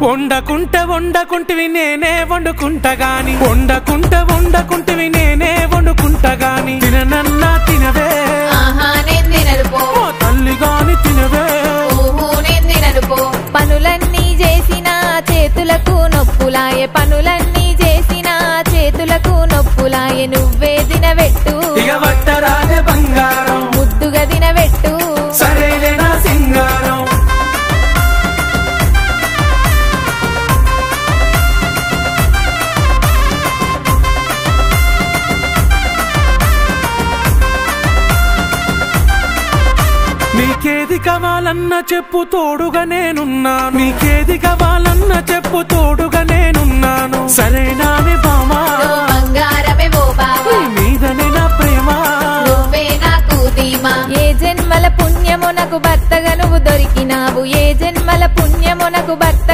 వండకుంటవి నేనే వండుకుంటా గాని వండకుంటవి నేనే వండుకుంటా గాని తిననన్నా తినవే తల్లి గాని తినవే పనులన్నీ చేసిన చేతులకు నొప్పులాయే పనులన్నీ చేసిన చేతులకు నొప్పులాయే నువ్వే దినవెట్టు ఇక వట్టరాజే బంగారం ముద్దుగా దినవెట్టు సరేలే నా సింగారం నీకేది కావాలన్నా చెప్పు తోడుగా నేనున్నాను నీకేది కావాలన్నా చెప్పు తోడుగా నేనున్నాను సరేనానే బామా బంగారమే ఓ బావా మీదనే నా ప్రేమ నువ్వే నాకు ధీమా ఏ జన్మల పుణ్యమునకు భర్తగా నువ్వు దొరికినావు ఏ జన్మల పుణ్యమునకు భర్తగా